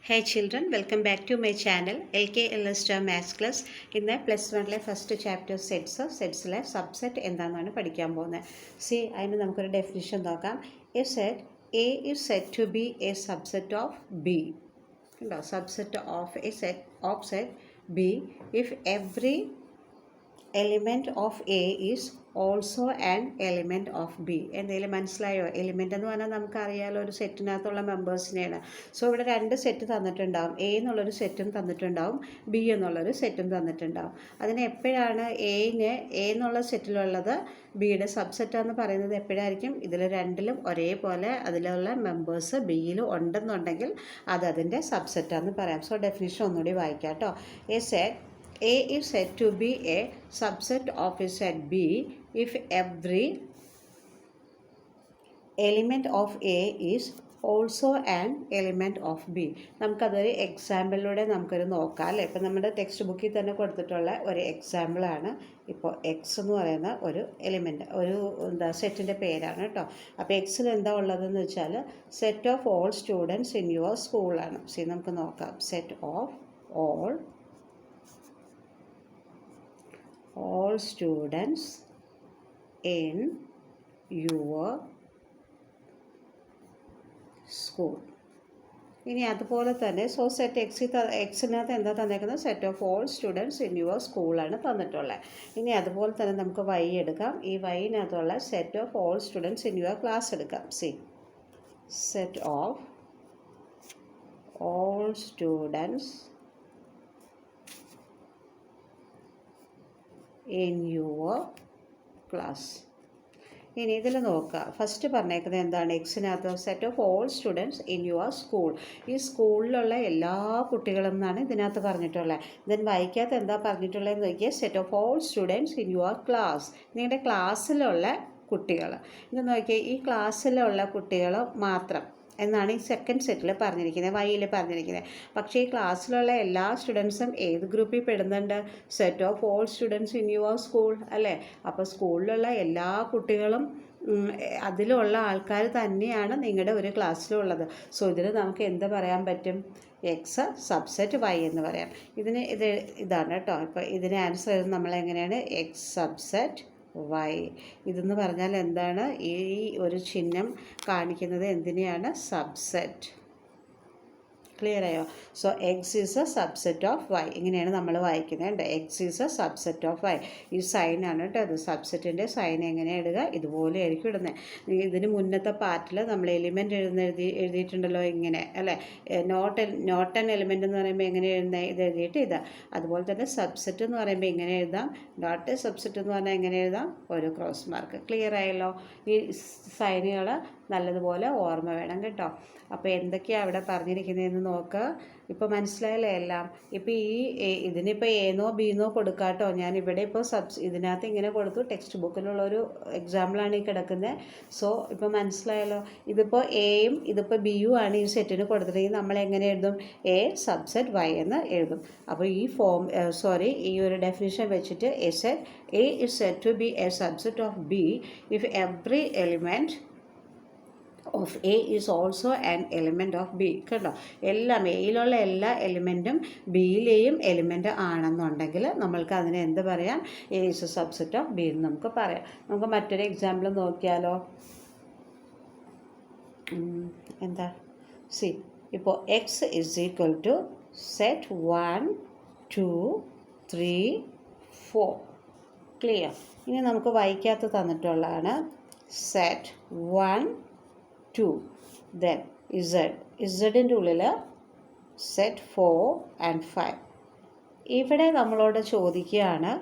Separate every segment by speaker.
Speaker 1: Hey children, welcome back to my channel LK Star Maths Class. ഇന്ന് +1 first chapter സെറ്റ്സിലെ subset എന്താണെന്നാണ് പഠിക്കാൻ പോകുന്നത്. അതിന് നമുക്കൊരു ഡെഫിനിഷൻ നോക്കാം. A set A is said to be a subset of B. കണ്ടോ, subset of a set B if every element of A is also an element of B. എന്തെങ്കിലും മനസ്സിലായോ? Element എന്ന് പറഞ്ഞാൽ നമുക്കറിയാലോ, ഒരു സെറ്റിനകത്തുള്ള മെമ്പേഴ്സിനെയാണ്. സോ ഇവിടെ രണ്ട് സെറ്റ് തന്നിട്ടുണ്ടാവും. എ എന്നുള്ളൊരു സെറ്റും തന്നിട്ടുണ്ടാവും, ബി എന്നുള്ളൊരു സെറ്റും തന്നിട്ടുണ്ടാവും. അതിന് എപ്പോഴാണ് എ എന്നുള്ള സെറ്റിലുള്ളത് ബിയുടെ സബ്സെറ്റാന്ന് പറയുന്നത് എപ്പോഴായിരിക്കും? ഇതിൽ രണ്ടിലും ഒരേപോലെ അതിലുള്ള മെമ്പേഴ്സ് ബിയിൽ ഉണ്ടെന്നുണ്ടെങ്കിൽ അത് അതിൻ്റെ സബ്സെറ്റാന്ന് പറയാം. സോ ഡെഫിനിഷൻ ഒന്നുകൂടി വായിക്കാം കേട്ടോ. A set A is said to be a subset of a set B if every element of A is also an element of B. നമുക്കതൊരു എക്സാമ്പിളിലൂടെ നമുക്കൊരു നോക്കാം അല്ലേ. ഇപ്പം നമ്മുടെ ടെക്സ്റ്റ് ബുക്കിൽ തന്നെ കൊടുത്തിട്ടുള്ള ഒരു എക്സാമ്പിളാണ്. ഇപ്പോൾ എക്സ് എന്ന് പറയുന്ന ഒരു എലിമെൻറ്റ്, ഒരു സെറ്റിൻ്റെ പേരാണ് കേട്ടോ. അപ്പോൾ എക്സിൽ എന്താ ഉള്ളതെന്ന് വെച്ചാൽ set of all students in your സ്കൂളാണ്. നമുക്ക് നോക്കാം. Set of all students in your school. ഇനി അതുപോലെ തന്നെ സെറ്റ് എക്സിനകത്ത് എന്താ തന്നേക്കുന്നത്? Set of all students in your സ്കൂളാണ് തന്നിട്ടുള്ളത്. ഇനി അതുപോലെ തന്നെ നമുക്ക് വൈ എടുക്കാം. ഈ വൈനകത്തുള്ള set of all students in your class എടുക്കാം. Set of all students in your class. ഇനി ഇതിൽ നോക്കുക. ഫസ്റ്റ് പറഞ്ഞേക്കുന്നത് എന്താണ്? എക്സിനകത്ത് set of all students in your school. ഈ സ്കൂളിലുള്ള എല്ലാ കുട്ടികളും എന്നാണ് ഇതിനകത്ത് പറഞ്ഞിട്ടുള്ളത്. ദെൻ വായിക്കാത്ത എന്താ പറഞ്ഞിട്ടുള്ളതെന്ന് നോക്കിയാൽ set of all students in your class. നിങ്ങളുടെ ക്ലാസ്സിലുള്ള കുട്ടികൾ. ഇത് നോക്കിയാൽ ഈ ക്ലാസ്സിലുള്ള കുട്ടികൾ മാത്രം എന്നാണ് ഈ സെക്കൻഡ് സെറ്റിൽ പറഞ്ഞിരിക്കുന്നത്, വൈയിൽ പറഞ്ഞിരിക്കുന്നത്. പക്ഷേ ഈ ക്ലാസ്സിലുള്ള എല്ലാ സ്റ്റുഡൻസും ഏത് ഗ്രൂപ്പിൽ പെടുന്നുണ്ട്? Set of all students in your school അല്ലേ. അപ്പോൾ സ്കൂളിലുള്ള എല്ലാ കുട്ടികളും അതിലുള്ള ആൾക്കാർ തന്നെയാണ് നിങ്ങളുടെ ഒരു ക്ലാസ്സിലുള്ളത്. സോ ഇതിന് നമുക്ക് എന്ത് പറയാൻ പറ്റും? എക്സ് സബ്സെറ്റ് വൈ എന്ന് പറയാം. ഇതാണ് കേട്ടോ. ഇപ്പോൾ ഇതിന് ആൻസർ നമ്മളെങ്ങനെയാണ്? X subset Y. ഇതെന്ന് പറഞ്ഞാൽ എന്താണ്? ഈ ഒരു ചിഹ്നം കാണിക്കുന്നത് എന്തിനെയാണ്? സബ്സെറ്റ്. ക്ലിയർ ആയോ? So X is a subset of Y. ഇങ്ങനെയാണ് നമ്മൾ വായിക്കുന്നത്. X is a subset of Y. ഈ സൈനാണ് കേട്ടോ. അത് സബ്സെറ്റിൻ്റെ സൈൻ എങ്ങനെയാണ് ഇടുക? ഇതുപോലെ ആയിരിക്കും ഇടുന്നത്. ഇതിന് മുന്നത്തെ പാർട്ടിൽ നമ്മൾ എലിമെൻറ്റ് എഴുതിയിട്ടുണ്ടല്ലോ ഇങ്ങനെ അല്ലേ. നോട്ട് ആൻ എലിമെൻ്റ് എന്ന് പറയുമ്പോൾ എങ്ങനെ എഴുതുന്നത്? ഇത് എഴുതിയിട്ട് ഇതാ. അതുപോലെ തന്നെ സബ്സെറ്റ് എന്ന് പറയുമ്പോൾ എങ്ങനെ എഴുതാം? നോട്ട് എ സബ്സെറ്റ് എന്ന് പറഞ്ഞാൽ എങ്ങനെ എഴുതാം? ഒരു ക്രോസ് മാർക്ക്. ക്ലിയർ ആയല്ലോ? ഈ സൈനുകൾ നല്ലതുപോലെ ഓർമ്മ വേണം കേട്ടോ. അപ്പോൾ എന്തൊക്കെയാണ് അവിടെ പറഞ്ഞിരിക്കുന്നതെന്ന് നോക്കുക. ഇപ്പോൾ മനസ്സിലായല്ലേ എല്ലാം? ഇപ്പോൾ ഇതിനിപ്പോൾ എന്നോ ബിന്നോ കൊടുക്കാട്ടോ. ഞാനിവിടെ ഇപ്പോൾ ഇതിനകത്ത് ഇങ്ങനെ കൊടുത്തു. ടെക്സ്റ്റ് ബുക്കിലുള്ളൊരു എക്സാമ്പിളാണ് ഈ കിടക്കുന്നത്. സോ ഇപ്പോൾ മനസ്സിലായല്ലോ? ഇതിപ്പോൾ എയും ഇതിപ്പോൾ ബിയും ആണ് ഈ സെറ്റിന് കൊടുത്തിട്ടുണ്ടെങ്കിൽ നമ്മൾ എങ്ങനെ എഴുതും? എ സബ്സെറ്റ് വൈ എന്ന് എഴുതും. അപ്പോൾ ഈ ഒരു ഡെഫിനിഷൻ വെച്ചിട്ട് A is said to be a subset of B if every element of A is also an element of B. കേട്ടോ, എല്ലാം എയിലുള്ള എല്ലാ എലിമെൻറ്റും ബിയിലെയും എലിമെൻറ്റ് ആണെന്നുണ്ടെങ്കിൽ നമ്മൾക്ക് അതിനെ എന്ത് പറയാം? A is a subset of B എന്ന് നമുക്ക് പറയാം. നമുക്ക് മറ്റൊരു എക്സാമ്പിൾ നോക്കിയാലോ? എന്താ? ഇപ്പോൾ X is equal to set 1 2 3 4. Clear? ഇനി നമുക്ക് വായിക്കാത്ത തന്നിട്ടുള്ളതാണ് സെറ്റ് 1 2. ദെൻ ഇസഡിൻ്റെ ഉള്ളിൽ സെറ്റ് 4 and 5. ഇവിടെ നമ്മളോട് ചോദിക്കുകയാണ്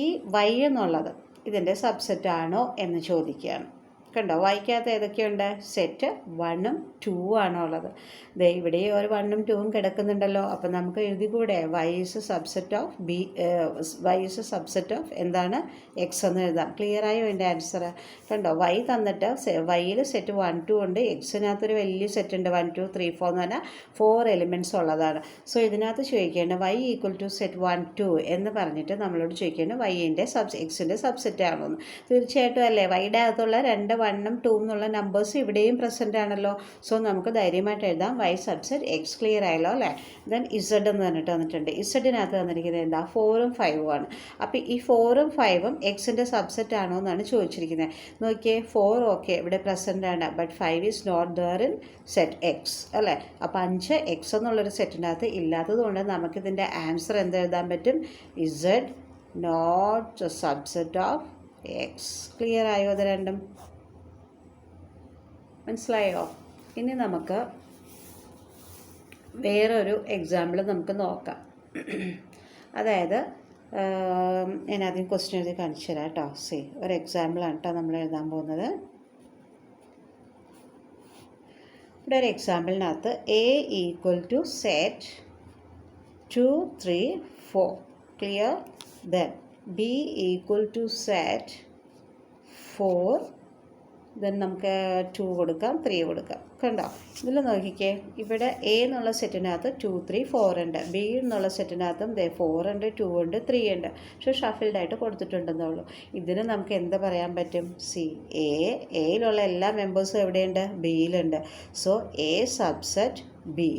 Speaker 1: ഈ വൈ എന്നുള്ളത് ഇതിൻ്റെ സബ്സെറ്റാണോ എന്ന് ചോദിക്കുകയാണ്. കണ്ടോ, വായിക്കാത്ത ഏതൊക്കെയുണ്ട്? സെറ്റ് 1ഉം 2ഉം ആണോ ഉള്ളത്? ഇവിടെ ഒരു 1ഉം 2ഉം കിടക്കുന്നുണ്ടല്ലോ. അപ്പം നമുക്ക് എഴുതിക്കൂടെ? Y is subset of B. Y is subset of എന്താണ്? എക്സ് എന്ന് എഴുതാം. ക്ലിയർ ആയോ എൻ്റെ ആൻസർ? കണ്ടോ, വൈ തന്നിട്ട് വൈയിൽ സെറ്റ് 1 2 ഉണ്ട്. എക്സിനകത്തൊരു വലിയ സെറ്റ് ഉണ്ട് 1 2 3 4 എന്ന് പറഞ്ഞാൽ 4 എലിമെൻറ്റ്സ് ഉള്ളതാണ്. സോ ഇതിനകത്ത് ചോദിക്കേണ്ടത് വൈ ഈക്വൽ ടു സെറ്റ് 1 2 എന്ന് പറഞ്ഞിട്ട് നമ്മളോട് ചോദിക്കേണ്ടത് വൈൻ്റെ എക്സിൻ്റെ സബ്സെറ്റ് ആണോ എന്ന്. തീർച്ചയായിട്ടും അല്ലേ. വൈയുടെ അകത്തുള്ള രണ്ട് 1ഉം 2 എന്നുള്ള നമ്പേഴ്സ് ഇവിടെയും പ്രസൻ്റ് ആണല്ലോ. സോ നമുക്ക് ധൈര്യമായിട്ട് എഴുതാം y സബ്സെറ്റ് എക്സ്. ക്ലിയർ ആയല്ലോ അല്ലേ? ദെൻ ഇസഡ് എന്ന് പറഞ്ഞിട്ട് വന്നിട്ടുണ്ട്. ഇസഡിനകത്ത് വന്നിരിക്കുന്നത് എന്താ? 4ഉം 5ഉം ആണ്. അപ്പോൾ ഈ 4ഉം 5ഉം എക്സിൻ്റെ സബ്സെറ്റ് ആണോ എന്നാണ് ചോദിച്ചിരിക്കുന്നത്. നോക്കിയേ, 4 ഓക്കെ ഇവിടെ പ്രസൻ്റ് ആണ്, but 5 is not there in set X അല്ലേ? അപ്പോൾ 5 എക്സ് എന്നുള്ളൊരു സെറ്റിനകത്ത് ഇല്ലാത്തത് കൊണ്ട് നമുക്കിതിൻ്റെ ആൻസർ എന്ത് എഴുതാൻ പറ്റും? Z not subset of X. Clear ആയോ? അത് രണ്ടും മനസ്സിലായോ? ഇനി നമുക്ക് വേറൊരു എക്സാമ്പിൾ നമുക്ക് നോക്കാം. അതായത് ഞാൻ ആദ്യം ക്വസ്റ്റ്യൻ എഴുതി കാണിച്ചു തരാം കേട്ടോ. ഒരു എക്സാമ്പിളാണ് കേട്ടോ നമ്മൾ എഴുതാൻ പോകുന്നത്. ഇവിടെ ഒരു എക്സാമ്പിളിനകത്ത് A equal to set 2, 3, 4. Clear? Then B equal to set 4, then നമുക്ക് 2 കൊടുക്കാം, 3 കൊടുക്കാം. കണ്ടോ? ഇതിൽ നോക്കിക്കേ, ഇവിടെ എ എന്നുള്ള സെറ്റിനകത്ത് 2, 3, 4 ഉണ്ട്. ബി എന്നുള്ള സെറ്റിനകത്തും 4 ഉണ്ട്, 2 ഉണ്ട്, 3 ഉണ്ട്. പക്ഷേ ഷഫിൾഡായിട്ട് കൊടുത്തിട്ടുണ്ടെന്നുള്ളൂ. ഇതിന് നമുക്ക് എന്ത് പറയാൻ പറ്റും? എയിലുള്ള എല്ലാ മെമ്പേഴ്സും എവിടെയുണ്ട്? ബിയിലുണ്ട്. So A subset B.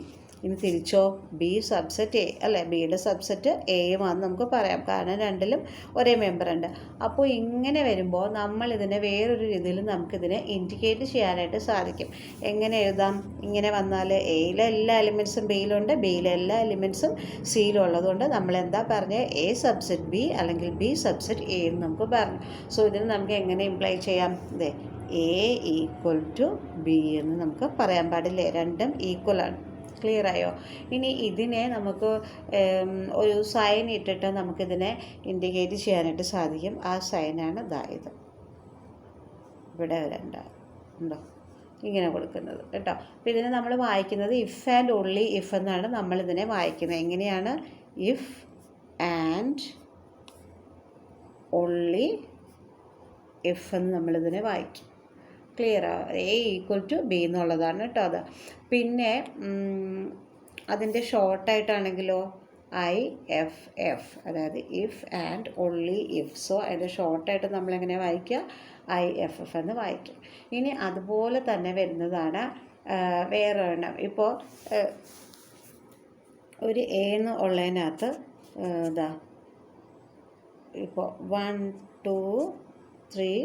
Speaker 1: ഇനി തിരിച്ചോ? ബി സബ്സെറ്റ് എ അല്ലേ? ബിയുടെ സബ്സെറ്റ് എയുമാണെന്ന് നമുക്ക് പറയാം, കാരണം രണ്ടിലും ഒരേ മെമ്പർ ഉണ്ട്. അപ്പോൾ ഇങ്ങനെ വരുമ്പോൾ നമ്മളിതിനെ വേറൊരു രീതിയിൽ നമുക്കിതിനെ ഇൻഡിക്കേറ്റ് ചെയ്യാനായിട്ട് സാധിക്കും. എങ്ങനെ എഴുതാം? ഇങ്ങനെ വന്നാൽ എയിലെ എല്ലാ എലിമെൻറ്റ്സും ബിയിലുണ്ട്, ബിയിലെ എല്ലാ എലിമെൻറ്റ്സും സിയിലും ഉള്ളതുകൊണ്ട് നമ്മൾ എന്താ പറഞ്ഞത്? എ സബ്സെറ്റ് ബി അല്ലെങ്കിൽ ബി സബ്സെറ്റ് എ എന്ന് നമുക്ക് പറഞ്ഞു. സോ ഇതിന് നമുക്ക് എങ്ങനെ ഇംപ്ലൈ ചെയ്യാം? ഇതേ എ ഈക്വൽ ടു ബി എന്ന് നമുക്ക് പറയാൻ പാടില്ലേ? രണ്ടും ഈക്വലാണ്. ക്ലിയർ ആയോ? ഇനി ഇതിനെ നമുക്ക് ഒരു സൈൻ ഇട്ടിട്ട് നമുക്കിതിനെ ഇൻഡിക്കേറ്റ് ചെയ്യാനായിട്ട് സാധിക്കും. ആ സൈനാണ് ഇത്. ഇവിടെ ഉണ്ടോ ഇങ്ങനെ കൊടുക്കുന്നത് കേട്ടോ. അപ്പോൾ ഇതിനെ നമ്മൾ വായിക്കുന്നത് ഇഫ് ആൻഡ് ഓൺലി ഇഫ് എന്നാണ് നമ്മളിതിനെ വായിക്കുന്നത്. എങ്ങനെയാണ്? ഇഫ് ആൻഡ് ഓൺലി ഇഫ് എന്ന് നമ്മളിതിനെ വായിക്കും. Clear? A equal to B എന്നുള്ളതാണ് കേട്ടോ അത്. പിന്നെ അതിൻ്റെ ഷോർട്ടായിട്ടാണെങ്കിലോ IFF, അതായത് if and only if. So അതിൻ്റെ ഷോർട്ടായിട്ട് നമ്മളെങ്ങനെ വായിക്കുക? IFF എന്ന് വായിക്കും. ഇനി അതുപോലെ തന്നെ വരുന്നതാണ് വേറൊരെണ്ണം. ഇപ്പോൾ ഒരു എ എന്ന് ഉള്ളതിനകത്ത് ഇപ്പോൾ 1, 2, 3,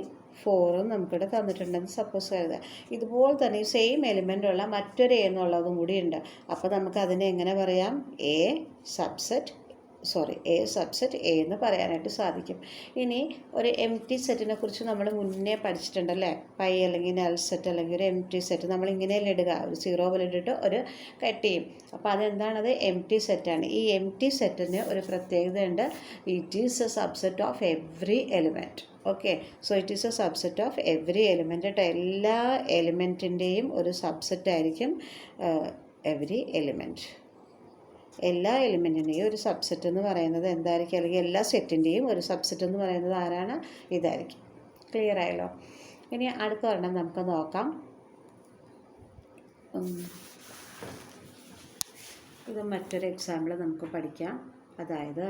Speaker 1: 4 നമുക്കിവിടെ തന്നിട്ടുണ്ടെന്ന് സപ്പോസ് കരുതുക. ഇതുപോലെ തന്നെ സെയിം എലിമെൻ്റുള്ള മറ്റൊരു എ എന്നുള്ളതും കൂടി ഉണ്ട്. അപ്പോൾ നമുക്ക് അതിനെ എങ്ങനെ പറയാം? എ സബ്സെറ്റ് എ എന്ന് പറയാനായിട്ട് സാധിക്കും. ഇനി ഒരു എം ടി സെറ്റിനെ കുറിച്ച് നമ്മൾ മുന്നേ പഠിച്ചിട്ടുണ്ടല്ലേ? പൈ അല്ലെങ്കിൽ നൽ സെറ്റ് അല്ലെങ്കിൽ ഒരു എം ടി സെറ്റ് നമ്മളിങ്ങനെയല്ലേ ഇടുക? ഒരു 0 പോലെ ഇട്ടിട്ട് ഒരു കട്ട് ചെയ്യും. അപ്പോൾ അതെന്താണത്? എം ടി സെറ്റാണ്. ഈ എം ടി സെറ്റിന് ഒരു പ്രത്യേകതയുണ്ട്. It is a subset of every element. Okay, so it is a subset of every element. എല്ലാ എലിമെൻറ്റിൻ്റെയും ഒരു സബ്സെറ്റായിരിക്കും എവ്രി എലിമെൻറ്റ്. എല്ലാ എലിമെൻറ്റിൻ്റെയും ഒരു സബ്സെറ്റ് എന്ന് പറയുന്നത് എന്തായിരിക്കും? അല്ലെങ്കിൽ എല്ലാ സെറ്റിൻ്റെയും ഒരു സബ്സെറ്റ് എന്ന് പറയുന്നത് ആരാണ്? ഇതായിരിക്കും. ക്ലിയർ ആയല്ലോ? ഇനി അടുത്ത ഒരെണ്ണം നമുക്ക് നോക്കാം. ഇത് മറ്റൊരു എക്സാമ്പിൾ നമുക്ക് പഠിക്കാം. അതായത്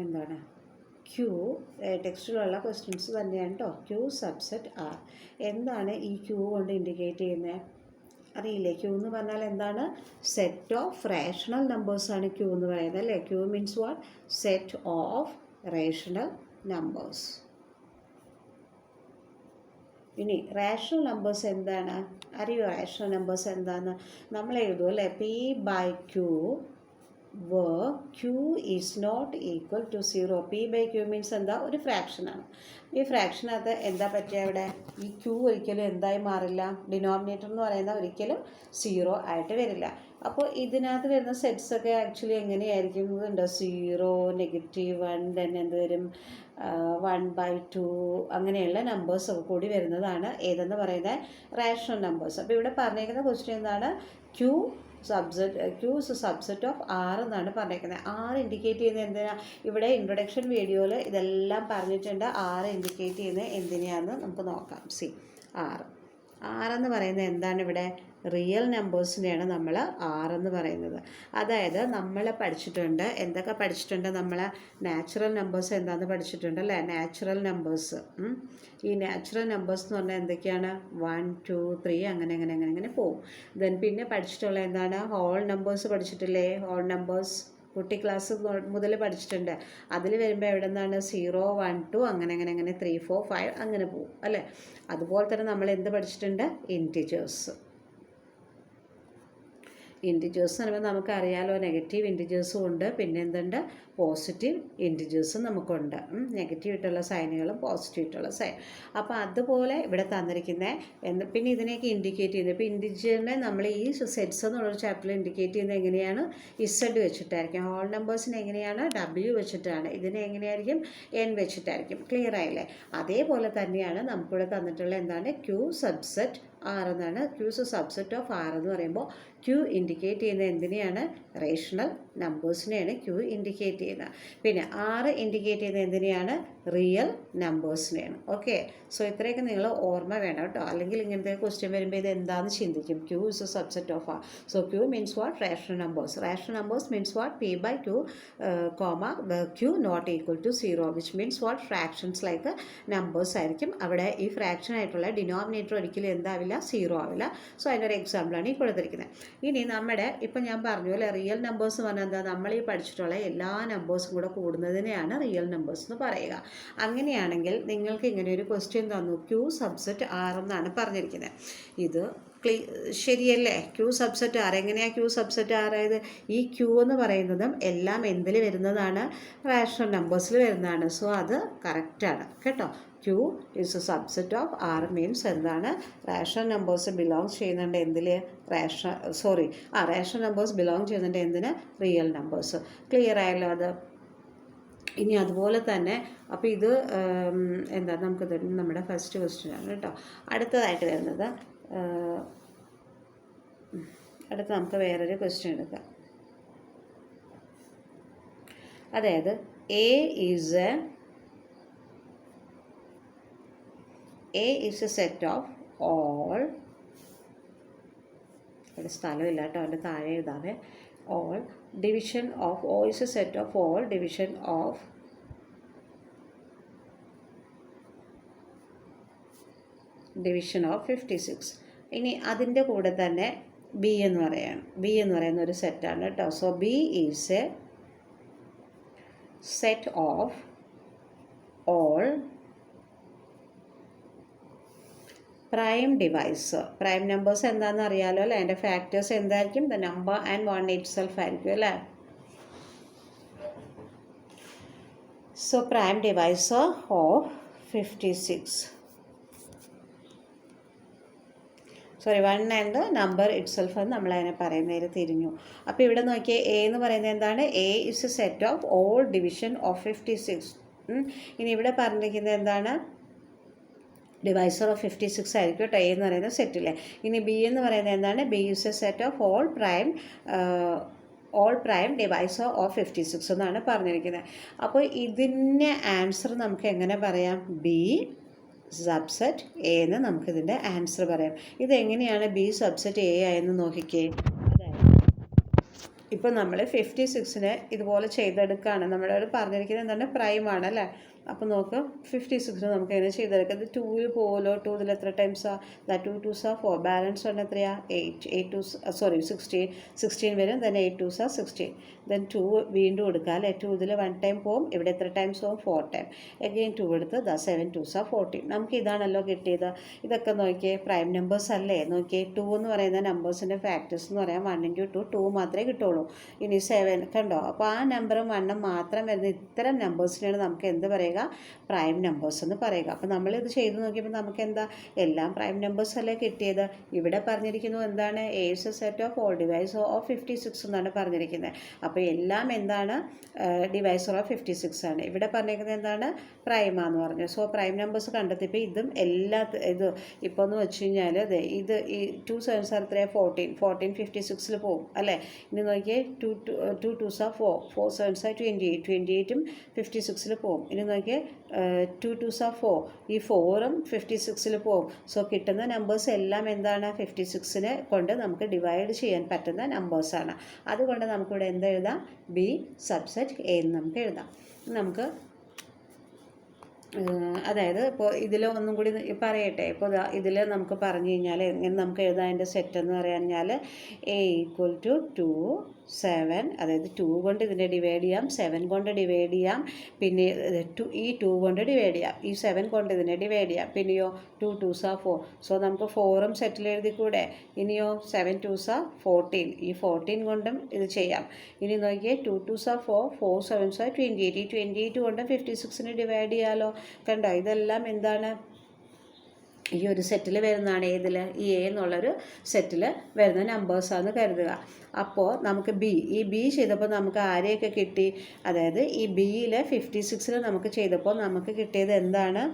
Speaker 1: എന്താണ്? ക്യൂ ടെക്സ്റ്റിലുള്ള ക്വസ്റ്റ്യൻസ് തന്നെയാണ് കേട്ടോ. Q subset R. എന്താണ് ഈ ക്യൂ കൊണ്ട് ഇൻഡിക്കേറ്റ് ചെയ്യുന്നത്? അറിയില്ലേ? ക്യൂ എന്ന് പറഞ്ഞാൽ എന്താണ്? സെറ്റ് ഓഫ് റേഷണൽ നമ്പേഴ്സാണ് ക്യൂ എന്ന് പറയുന്നത് അല്ലേ? Q means what? Set of rational numbers. ഇനി റാഷണൽ നമ്പേഴ്സ് എന്താണ്? അറിയോ റാഷണൽ നമ്പേഴ്സ് എന്താണെന്ന്? നമ്മൾ എഴുതും അല്ലേ? P/Q where Q is not equal to 0. P/Q means എന്താ? ഒരു ഫ്രാക്ഷനാണ്. ഈ ഫ്രാക്ഷനകത്ത് എന്താ പറ്റുക? ഇവിടെ ഈ Q ഒരിക്കലും എന്തായി മാറില്ല? ഡിനോമിനേറ്റർ എന്ന് പറയുന്നത് ഒരിക്കലും 0 ആയിട്ട് വരില്ല. അപ്പോൾ ഇതിനകത്ത് വരുന്ന സെറ്റ്സൊക്കെ ആക്ച്വലി എങ്ങനെയായിരിക്കും? ഇതുണ്ട് 0, -1, then എന്ത് വരും? 1/2 അങ്ങനെയുള്ള നമ്പേഴ്സൊക്കെ കൂടി വരുന്നതാണ് ഏതെന്ന് പറയുന്നത്? Rational numbers. അപ്പോൾ ഇവിടെ പറഞ്ഞേക്കുന്ന ക്വസ്റ്റ്യൻ എന്താണ്? Q is a subset of R എന്നാണ് പറഞ്ഞേക്കുന്നത്. R ഇൻഡിക്കേറ്റ് ചെയ്യുന്നത് എന്തിനാണ്? ഇവിടെ ഇൻട്രൊഡക്ഷൻ വീഡിയോയിൽ ഇതെല്ലാം പറഞ്ഞിട്ടുണ്ട്. R ഇൻഡിക്കേറ്റ് ചെയ്യുന്നത് എന്തിനെയാണെന്ന് നമുക്ക് നോക്കാം. R ആറെന്ന് പറയുന്നത് എന്താണ് ഇവിടെ? റിയൽ നമ്പേഴ്സിനെയാണ് നമ്മൾ ആറെന്ന് പറയുന്നത്. അതായത് നമ്മൾ പഠിച്ചിട്ടുണ്ട്, എന്തൊക്കെ പഠിച്ചിട്ടുണ്ട് നമ്മൾ? നാച്ചുറൽ നമ്പേഴ്സ് എന്താണെന്ന് പഠിച്ചിട്ടുണ്ട് അല്ലേ? Natural numbers. ഈ നാച്ചുറൽ നമ്പേഴ്സ് എന്ന് പറഞ്ഞാൽ എന്തൊക്കെയാണ്? 1 2 3 അങ്ങനെ പോകും. ദെൻ പിന്നെ പഠിച്ചിട്ടുള്ള എന്താണ്? ഹോൾ നമ്പേഴ്സ് പഠിച്ചിട്ടില്ലേ? ഹോൾ നമ്പേഴ്സ് കുട്ടി ക്ലാസ് മുതൽ പഠിച്ചിട്ടുണ്ട്. അതിൽ വരുമ്പോൾ എവിടെ നിന്നാണ്? 0 1 2 അങ്ങനെ 3 4 5 അങ്ങനെ പോകും അല്ലേ? അതുപോലെ തന്നെ നമ്മൾ എന്ത് പഠിച്ചിട്ടുണ്ട്? ഇൻറ്റിജേഴ്സ്. ഇൻറ്റിജേഴ്സ് എന്ന് പറയുമ്പോൾ നമുക്കറിയാലോ, നെഗറ്റീവ് ഇൻറ്റിജേഴ്സും ഉണ്ട്, പിന്നെ എന്തുണ്ട്? പോസിറ്റീവ് ഇൻറ്റിജേഴ്സും നമുക്കുണ്ട്. നെഗറ്റീവ് ആയിട്ടുള്ള സൈനുകളും പോസിറ്റീവ് ആയിട്ടുള്ള സൈൻ. അപ്പോൾ അതുപോലെ ഇവിടെ തന്നിരിക്കുന്നത് പിന്നെ ഇതിനെയൊക്കെ ഇൻഡിക്കേറ്റ് ചെയ്യുന്നത്, ഇപ്പോൾ ഇൻറ്റിജറിനെ നമ്മൾ ഈ സെറ്റ്സ് എന്നുള്ളൊരു ചാപ്റ്ററിൽ ഇൻഡിക്കേറ്റ് ചെയ്യുന്നത് എങ്ങനെയാണ്? ഇസഡ് വെച്ചിട്ടായിരിക്കും. ഹോൾ നമ്പേഴ്സിന് എങ്ങനെയാണ്? W വെച്ചിട്ടാണ്. ഇതിനെ എങ്ങനെയായിരിക്കും? N വെച്ചിട്ടായിരിക്കും. ക്ലിയർ ആയില്ലേ? അതേപോലെ തന്നെയാണ് നമുക്കിവിടെ തന്നിട്ടുള്ള എന്താണ്? Q സബ്സെറ്റ് R എന്നാണ്. Q's സബ്സെറ്റ് ഓഫ് R എന്ന് പറയുമ്പോൾ Q ഇൻഡിക്കേറ്റ് ചെയ്യുന്നത് എന്തിനെയാണ്? റേഷണൽ നമ്പേഴ്സിനെയാണ് Q ഇൻഡിക്കേറ്റ് ചെയ്യുന്നത്. പിന്നെ R ഇൻഡിക്കേറ്റ് ചെയ്യുന്നത് എന്തിനെയാണ്? റിയൽ നമ്പേഴ്സിനെയാണ്. ഓക്കെ, സോ ഇത്രയൊക്കെ നിങ്ങൾ ഓർമ്മ വേണം കേട്ടോ. അല്ലെങ്കിൽ ഇങ്ങനത്തെ ക്വസ്റ്റ്യൻ വരുമ്പോൾ ഇത് എന്താണെന്ന് ചിന്തിക്കും. Q is a subset of R. So Q means what? Rational numbers. Rational numbers means what? P/2, comma Q not equal to 0, which means what? Fractions like numbers ആയിരിക്കും. അവിടെ ഈ ഫ്രാക്ഷൻ ആയിട്ടുള്ള ഡിനോമിനേറ്റർ ഒരിക്കലും എന്താവില്ല? 0 ആവില്ല. സോ അതിൻ്റെ ഒരു എക്സാമ്പിളാണ് ഈ കൊടുത്തിരിക്കുന്നത്. ഇനി നമ്മുടെ ഇപ്പം ഞാൻ പറഞ്ഞു അല്ലേ, റിയൽ നമ്പേഴ്സ് എന്ന് പറഞ്ഞാൽ എന്താ? നമ്മൾ ഈ പഠിച്ചിട്ടുള്ള എല്ലാ നമ്പേഴ്സും കൂടെ കൂടുന്നതിനെയാണ് റിയൽ നമ്പേഴ്സ് എന്ന് പറയുക. അങ്ങനെയാണെങ്കിൽ നിങ്ങൾക്ക് ഇങ്ങനെ ഒരു ക്വസ്റ്റ്യൻ തന്നു, Q സബ്സെറ്റ് R എന്നാണ് പറഞ്ഞിരിക്കുന്നത്. ഇത് ശരിയല്ലേ? Q subset R. എങ്ങനെയാണ് Q സബ്സെറ്റ് R ആയത്? ഈ Q എന്ന് പറയുന്നതും എല്ലാം എന്തിൽ വരുന്നതാണ്? റാഷണൽ നമ്പേഴ്സിൽ വരുന്നതാണ്. സോ അത് കറക്റ്റാണ് കേട്ടോ. Q is a subset of R means എന്താണ്? റാഷണൽ നമ്പേഴ്സ് ബിലോങ് ചെയ്യുന്നുണ്ട് എന്തിൽ? റാഷണൽ നമ്പേഴ്സ് ബിലോങ് ചെയ്യുന്നുണ്ട് എന്തിന്? Real numbers. ക്ലിയർ ആയല്ലോ അത്? ഇനി അതുപോലെ തന്നെ അപ്പോൾ ഇത് എന്താ നമുക്ക് നമ്മുടെ ഫസ്റ്റ് ക്വസ്റ്റ്യൻ ആണ് കേട്ടോ. അടുത്തതായിട്ട് വരുന്നത് അടുത്ത നമുക്ക് വേറൊരു ക്വസ്റ്റ്യൻ എടുക്കാം. അതായത് A is a set of all, ഇവിടെ സ്ഥലമില്ല കേട്ടോ, അതിൻ്റെ താഴെ എഴുതാവേ. all division of O is a set of all division of division of 56. ഇനി അതിൻ്റെ കൂടെ തന്നെ B എന്ന് പറയുന്ന ഒരു സെറ്റാണ് കേട്ടോ. So B is A set of all prime device. Prime numbers എന്താണെന്ന് അറിയാലോ അല്ലേ? അതിൻ്റെ ഫാക്ടേഴ്സ് എന്തായിരിക്കും? ദ നമ്പർ ആൻഡ് 1 itself ആയിരിക്കും അല്ലേ? So prime device of 56, 1 and number itself എന്ന് നമ്മളതിനെ പറയുന്നതിൽ തിരിഞ്ഞു. അപ്പോൾ ഇവിടെ നോക്കിയേ, A എന്ന് പറയുന്നത് എന്താണ്? A is a set of all division of 56. ഇനി ഇവിടെ പറഞ്ഞിരിക്കുന്നത് എന്താണ്? ഡിവൈസർ ഓഫ് 56 ആയിരിക്കും കേട്ടോ A എന്ന് പറയുന്ന സെറ്റിലെ. ഇനി B എന്ന് പറയുന്നത് എന്താണ്? B is a set of all prime divisor of 56 എന്നാണ് പറഞ്ഞിരിക്കുന്നത്. അപ്പോൾ ഇതിൻ്റെ ആൻസർ നമുക്ക് എങ്ങനെ പറയാം? B സബ്സെറ്റ് A എന്ന് നമുക്കിതിൻ്റെ ആൻസർ പറയാം. ഇതെങ്ങനെയാണ് B സബ്സെറ്റ് A ആയെന്ന് നോക്കിക്കേ. അതായത് ഇപ്പോൾ നമ്മൾ 56നെ ഇതുപോലെ ചെയ്തെടുക്കുകയാണ്. നമ്മളോട് പറഞ്ഞിരിക്കുന്നത് എന്താണ്? പ്രൈമാണ് അല്ലേ? അപ്പോൾ നോക്ക്, 56ന് നമുക്ക് എങ്ങനെ ചെയ്തെടുക്കാം? ഇത് 2 പോലോ, 2 ഇതിൽ എത്ര ടൈംസാണ്? 2 2s 4, ബാലൻസ് ആണ് എത്രയാണ്? 8 16 വരും. ദെൻ 8 2s 16, ദെൻ 2 വീണ്ടും എടുക്കുക അല്ലേ? 2 ഇതിൽ 1 ടൈം പോകും. ഇവിടെ എത്ര ടൈംസ് പോകും? 4 ടൈം. അഗെയിൻ 2 എടുത്ത് 7 2s 14. നമുക്ക് ഇതാണല്ലോ കിട്ടിയത്. ഇതൊക്കെ നോക്കിയേ, പ്രൈം നമ്പേഴ്സ് അല്ലേ? നോക്കിയേ, 2 എന്ന് പറയുന്ന നമ്പേഴ്സിൻ്റെ ഫാക്ടേഴ്സ് എന്ന് പറയാൻ 1 × 2 2 മാത്രമേ കിട്ടുള്ളൂ. ഇനി 7 കണ്ടോ? അപ്പോൾ ആ നമ്പറും 1 മാത്രം വരുന്ന ഇത്തരം നമ്പേഴ്സിനാണ് നമുക്ക് എന്ത് പറയുക? പ്രൈം നമ്പേഴ്സ് എന്ന് പറയുക. അപ്പോൾ നമ്മളിത് ചെയ്ത് നോക്കിയപ്പോൾ നമുക്ക് എന്താ? എല്ലാം പ്രൈം നമ്പേഴ്സ് അല്ലേ കിട്ടിയത്. ഇവിടെ പറഞ്ഞിരിക്കുന്നു എന്താണ്? A is a set of all divisor of 56 എന്നാണ് പറഞ്ഞിരിക്കുന്നത്. അപ്പോൾ എല്ലാം എന്താണ്? ഡിവൈസർ ഓഫ് 56 ആണ്. ഇവിടെ പറഞ്ഞിരിക്കുന്നത് എന്താണ്? പ്രൈമാന്ന് പറഞ്ഞു. സോ പ്രൈം നമ്പേഴ്സ് കണ്ടെത്തിയപ്പോൾ ഇതും ഇത് ഇപ്പോൾ എന്ന് വെച്ച് കഴിഞ്ഞാൽ ഇത് ഈ 2 7s 14 56 പോകും അല്ലേ? ഇനി നോക്കിയേ, 2 2s 4 4 7s 28 28ഉം 56 പോകും. ഇനി നോക്കിയേ, നോക്കിയേ 2 2s are 4, ഈ 4ഉം 56 പോകും. സോ കിട്ടുന്ന നമ്പേഴ്സ് എല്ലാം എന്താണ് 56നെ കൊണ്ട് നമുക്ക് ഡിവൈഡ് ചെയ്യാൻ പറ്റുന്ന നമ്പേഴ്സാണ്. അതുകൊണ്ട് നമുക്കിവിടെ എന്തെഴുതാം, ബി സബ്സെറ്റ് എ എന്ന് നമുക്ക് എഴുതാം. നമുക്ക് അതായത് ഇപ്പോൾ ഇതിൽ ഒന്നും കൂടി പറയട്ടെ. ഇപ്പോൾ ഇതിൽ നമുക്ക് പറഞ്ഞു കഴിഞ്ഞാൽ എങ്ങനെ നമുക്ക് എഴുതാൻ അതിൻ്റെ സെറ്റ് എന്ന് പറഞ്ഞാൽ എ ഈക്വൽ ടു 2 7, അതായത് 2 കൊണ്ട് ഇതിനെ ഡിവൈഡ് ചെയ്യാം, 7 കൊണ്ട് ഡിവൈഡ് ചെയ്യാം, പിന്നെ ഈ 2 കൊണ്ട് ഡിവൈഡ് ചെയ്യാം, ഈ 7 കൊണ്ട് ഇതിനെ ഡിവൈഡ് ചെയ്യാം, പിന്നെയോ 2 2s are 4. സോ നമുക്ക് 4ഉം സെറ്റിൽ എഴുതിക്കൂടെ. ഇനിയോ 7 2s are 14, ഈ 14 കൊണ്ടും ഇത് ചെയ്യാം. ഇനി നോക്കിയേ 2 2s are 4, 4 7s are 28, ഈ 28 കൊണ്ട് 56നെ ഡിവൈഡ് ചെയ്യാമല്ലോ. കണ്ടോ, ഇതെല്ലാം എന്താണ് ഈ ഒരു സെറ്റിൽ വരുന്നതാണ്. ഏതിൽ, ഈ എ എന്നുള്ളൊരു സെറ്റിൽ വരുന്ന നമ്പേഴ്സാണെന്ന് കരുതുക. അപ്പോൾ നമുക്ക് ഈ ബി ചെയ്തപ്പോൾ നമുക്ക് ആരെയൊക്കെ കിട്ടി, അതായത് ഈ ബിയിൽ 56ൽ നമുക്ക് ചെയ്തപ്പോൾ നമുക്ക് കിട്ടിയത് എന്താണ്,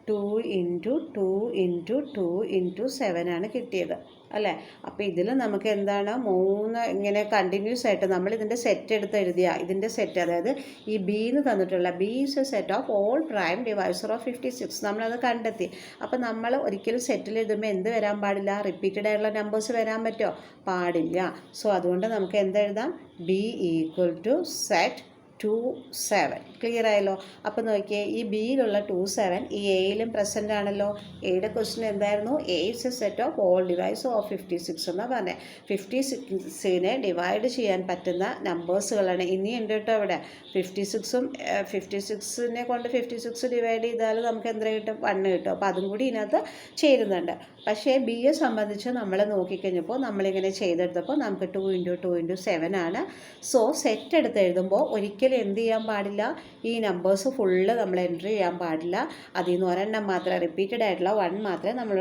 Speaker 1: 2 × 2 × 2 × 7 ആണ് കിട്ടിയത് അല്ലേ. അപ്പോൾ ഇതിൽ നമുക്ക് എന്താണ് 3 ഇങ്ങനെ കണ്ടിന്യൂസ് ആയിട്ട് നമ്മൾ ഇതിൻ്റെ സെറ്റ് എടുത്ത് എഴുതിയ ഇതിൻ്റെ സെറ്റ്, അതായത് ഈ ബി എന്ന് തന്നിട്ടുള്ള B is A set of all prime divisor of 56, നമ്മളത് കണ്ടെത്തി. അപ്പോൾ നമ്മൾ ഒരിക്കലും സെറ്റിൽ എഴുതുമ്പോൾ എന്ത് വരാൻ പാടില്ല, റിപ്പീറ്റഡ് ആയിട്ടുള്ള നമ്പേഴ്സ് വരാൻ പറ്റുമോ, പാടില്ല. സോ അതുകൊണ്ട് നമുക്ക് എന്തെഴുതാം, B equal to set 2 7. Clear ആയല്ലോ. അപ്പോൾ നോക്കിയേ, ഈ ബിയിലുള്ള 2 7 ഈ എയിലും പ്രസൻ്റ് ആണല്ലോ. എയുടെ ക്വസ്റ്റ്യൻ എന്തായിരുന്നു, A is A set of all device of 56 എന്നാണ് പറഞ്ഞത്. 56നെ ഡിവൈഡ് ചെയ്യാൻ പറ്റുന്ന നമ്പേഴ്സുകളാണ്. ഇനിയുണ്ട് കേട്ടോ ഇവിടെ 56ഉം 56നെ കൊണ്ട് 56 ഡിവൈഡ് ചെയ്താൽ നമുക്ക് എന്ത് കിട്ടും, 1 കിട്ടും. അപ്പോൾ അതും കൂടി ഇതിനകത്ത് ചേരുന്നുണ്ട്. പക്ഷേ ബിയെ സംബന്ധിച്ച് നമ്മൾ നോക്കിക്കഴിഞ്ഞപ്പോൾ നമ്മളിങ്ങനെ ചെയ്തെടുത്തപ്പോൾ നമുക്ക് 2 × 2 × 7 ആണ്. സോ സെറ്റ് എടുത്ത് എഴുതുമ്പോൾ ഒരിക്കലും എന്ത് ചെയ്യാൻ പാടില്ല, ഈ നമ്പേഴ്സ് ഫുള്ള് നമ്മൾ എൻട്രി ചെയ്യാൻ പാടില്ല. അതിൽ നിന്ന് ഒരെണ്ണം മാത്രമേ, റിപ്പീറ്റഡ് ആയിട്ടുള്ള 1 മാത്രമേ നമ്മൾ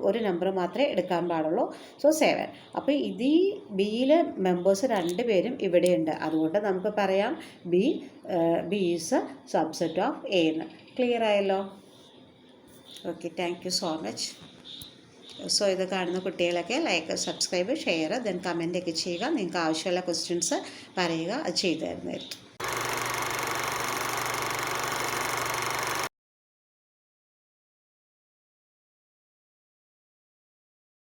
Speaker 1: ഒരു നമ്പർ മാത്രമേ എടുക്കാൻ പാടുള്ളൂ. സോ 7. അപ്പോൾ ഈ ബിയിലെ മെമ്പേഴ്സ് 2 പേരും ഇവിടെയുണ്ട്. അതുകൊണ്ട് നമുക്ക് പറയാം B is a subset of A എന്ന്. ക്ലിയർ ആയല്ലോ. Okay, thank you so much. So ഇത് കാണുന്ന കുട്ടികളൊക്കെ like, subscribe, share, then comment ഒക്കെ ചെയ്യുക. നിങ്ങൾക്ക് ആവശ്യമുള്ള ക്വസ്റ്റ്യൻസ് പറയുക, അത് ചെയ്തു തരുന്നതായിരിക്കും.